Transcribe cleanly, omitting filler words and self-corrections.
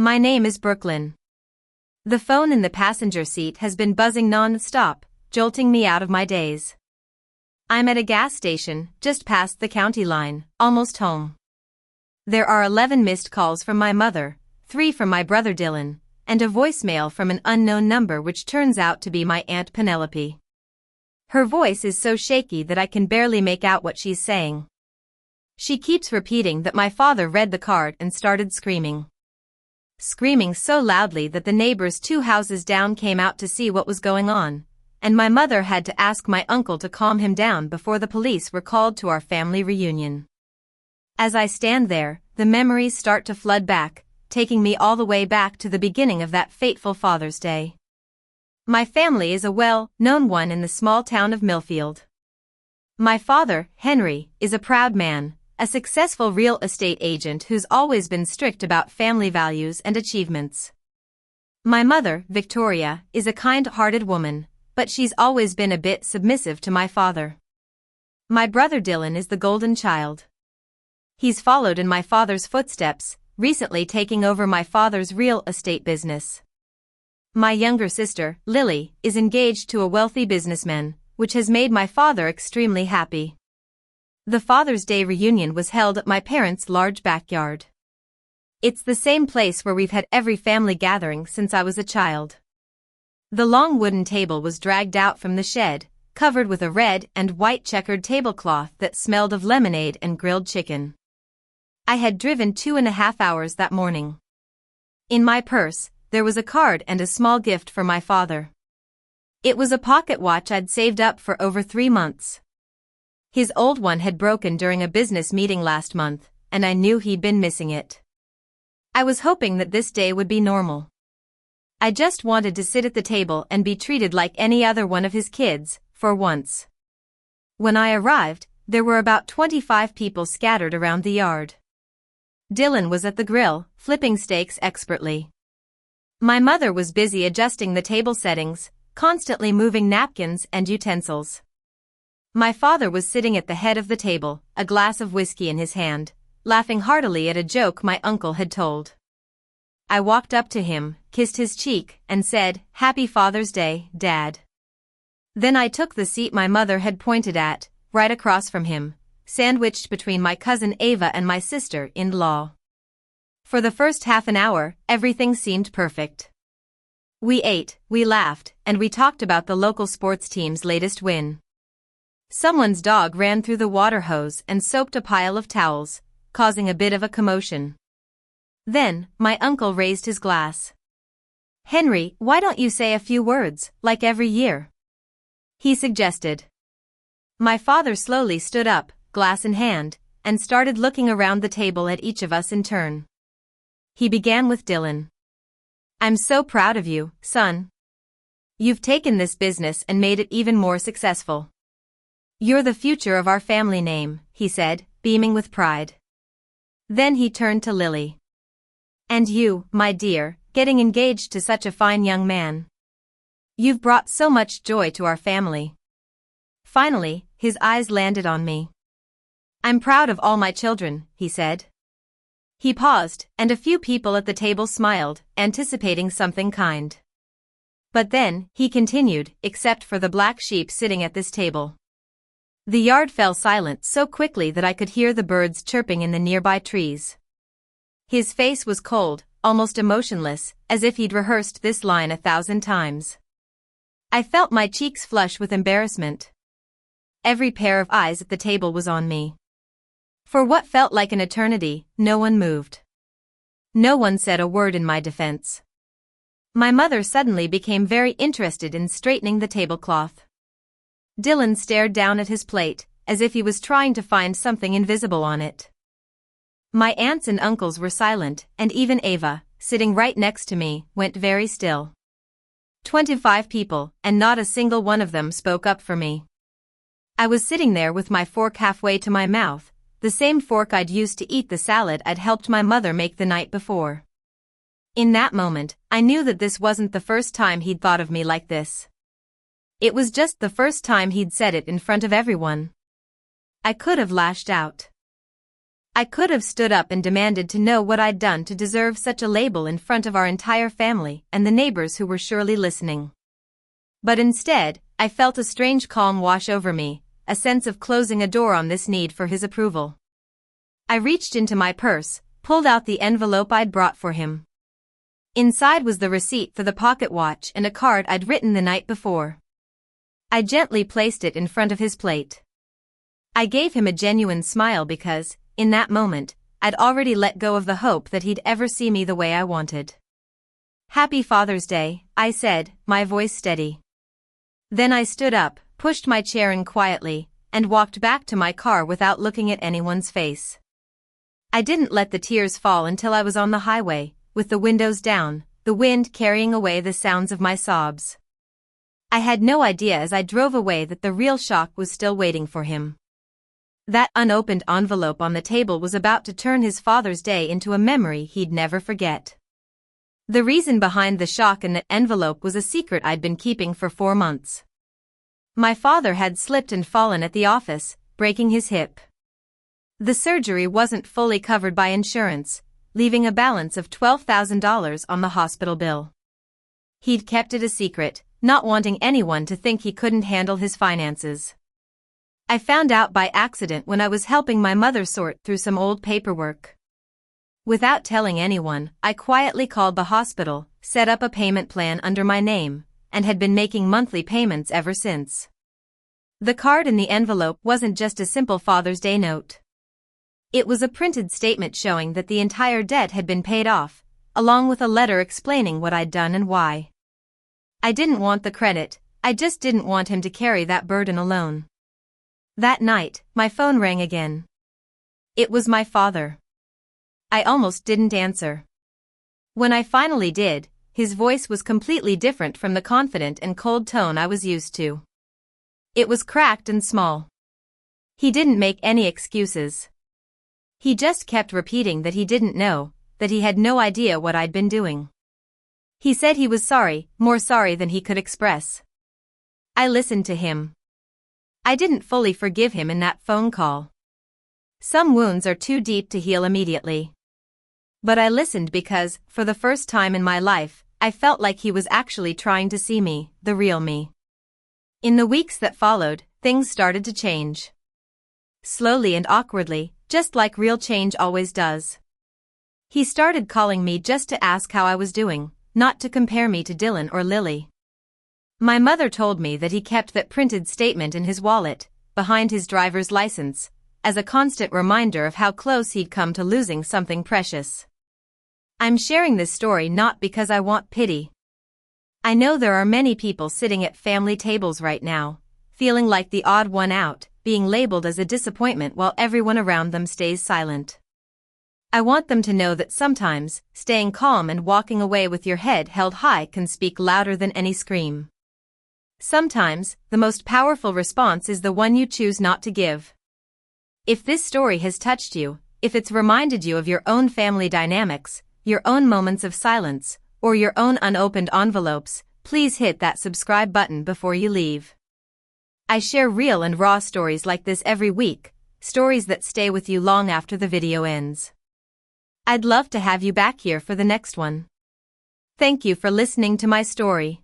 My name is Brooklyn. The phone in the passenger seat has been buzzing non-stop, jolting me out of my daze. I'm at a gas station, just past the county line, almost home. There are 11 missed calls from my mother, 3 from my brother Dylan, and a voicemail from an unknown number which turns out to be my Aunt Penelope. Her voice is so shaky that I can barely make out what she's saying. She keeps repeating that my father read the card and started screaming. Screaming so loudly that the neighbors 2 houses down came out to see what was going on, and my mother had to ask my uncle to calm him down before the police were called to our family reunion. As I stand there, the memories start to flood back, taking me all the way back to the beginning of that fateful Father's Day. My family is a well-known one in the small town of Millfield. My father, Henry, is a proud man, a successful real estate agent who's always been strict about family values and achievements. My mother, Victoria, is a kind-hearted woman, but she's always been a bit submissive to my father. My brother Dylan is the golden child. He's followed in my father's footsteps, recently taking over my father's real estate business. My younger sister, Lily, is engaged to a wealthy businessman, which has made my father extremely happy. The Father's Day reunion was held at my parents' large backyard. It's the same place where we've had every family gathering since I was a child. The long wooden table was dragged out from the shed, covered with a red and white checkered tablecloth that smelled of lemonade and grilled chicken. I had driven 2.5 hours that morning. In my purse, there was a card and a small gift for my father. It was a pocket watch I'd saved up for over 3 months. His old one had broken during a business meeting last month, and I knew he'd been missing it. I was hoping that this day would be normal. I just wanted to sit at the table and be treated like any other one of his kids, for once. When I arrived, there were about 25 people scattered around the yard. Dylan was at the grill, flipping steaks expertly. My mother was busy adjusting the table settings, constantly moving napkins and utensils. My father was sitting at the head of the table, a glass of whiskey in his hand, laughing heartily at a joke my uncle had told. I walked up to him, kissed his cheek, and said, "Happy Father's Day, Dad." Then I took the seat my mother had pointed at, right across from him, sandwiched between my cousin Ava and my sister-in-law. For the first half an hour, everything seemed perfect. We ate, we laughed, and we talked about the local sports team's latest win. Someone's dog ran through the water hose and soaked a pile of towels, causing a bit of a commotion. Then, my uncle raised his glass. "Henry, why don't you say a few words, like every year?" he suggested. My father slowly stood up, glass in hand, and started looking around the table at each of us in turn. He began with Dylan. "I'm so proud of you, son. You've taken this business and made it even more successful. You're the future of our family name," he said, beaming with pride. Then he turned to Lily. "And you, my dear, getting engaged to such a fine young man. You've brought so much joy to our family." Finally, his eyes landed on me. "I'm proud of all my children," he said. He paused, and a few people at the table smiled, anticipating something kind. But then, he continued, "except for the black sheep sitting at this table." The yard fell silent so quickly that I could hear the birds chirping in the nearby trees. His face was cold, almost emotionless, as if he'd rehearsed this line 1,000 times. I felt my cheeks flush with embarrassment. Every pair of eyes at the table was on me. For what felt like an eternity, no one moved. No one said a word in my defense. My mother suddenly became very interested in straightening the tablecloth. Dylan stared down at his plate, as if he was trying to find something invisible on it. My aunts and uncles were silent, and even Ava, sitting right next to me, went very still. 25 people, and not a single one of them spoke up for me. I was sitting there with my fork halfway to my mouth, the same fork I'd used to eat the salad I'd helped my mother make the night before. In that moment, I knew that this wasn't the first time he'd thought of me like this. It was just the first time he'd said it in front of everyone. I could have lashed out. I could have stood up and demanded to know what I'd done to deserve such a label in front of our entire family and the neighbors who were surely listening. But instead, I felt a strange calm wash over me, a sense of closing a door on this need for his approval. I reached into my purse, pulled out the envelope I'd brought for him. Inside was the receipt for the pocket watch and a card I'd written the night before. I gently placed it in front of his plate. I gave him a genuine smile because, in that moment, I'd already let go of the hope that he'd ever see me the way I wanted. "Happy Father's Day," I said, my voice steady. Then I stood up, pushed my chair in quietly, and walked back to my car without looking at anyone's face. I didn't let the tears fall until I was on the highway, with the windows down, the wind carrying away the sounds of my sobs. I had no idea as I drove away that the real shock was still waiting for him. That unopened envelope on the table was about to turn his Father's Day into a memory he'd never forget. The reason behind the shock in that envelope was a secret I'd been keeping for 4 months. My father had slipped and fallen at the office, breaking his hip. The surgery wasn't fully covered by insurance, leaving a balance of $12,000 on the hospital bill. He'd kept it a secret, not wanting anyone to think he couldn't handle his finances. I found out by accident when I was helping my mother sort through some old paperwork. Without telling anyone, I quietly called the hospital, set up a payment plan under my name, and had been making monthly payments ever since. The card in the envelope wasn't just a simple Father's Day note. It was a printed statement showing that the entire debt had been paid off, along with a letter explaining what I'd done and why. I didn't want the credit, I just didn't want him to carry that burden alone. That night, my phone rang again. It was my father. I almost didn't answer. When I finally did, his voice was completely different from the confident and cold tone I was used to. It was cracked and small. He didn't make any excuses. He just kept repeating that he didn't know, that he had no idea what I'd been doing. He said he was sorry, more sorry than he could express. I listened to him. I didn't fully forgive him in that phone call. Some wounds are too deep to heal immediately. But I listened because, for the first time in my life, I felt like he was actually trying to see me, the real me. In the weeks that followed, things started to change. Slowly and awkwardly, just like real change always does. He started calling me just to ask how I was doing, not to compare me to Dylan or Lily. My mother told me that he kept that printed statement in his wallet, behind his driver's license, as a constant reminder of how close he'd come to losing something precious. I'm sharing this story not because I want pity. I know there are many people sitting at family tables right now, feeling like the odd one out, being labeled as a disappointment while everyone around them stays silent. I want them to know that sometimes, staying calm and walking away with your head held high can speak louder than any scream. Sometimes, the most powerful response is the one you choose not to give. If this story has touched you, if it's reminded you of your own family dynamics, your own moments of silence, or your own unopened envelopes, please hit that subscribe button before you leave. I share real and raw stories like this every week, stories that stay with you long after the video ends. I'd love to have you back here for the next one. Thank you for listening to my story.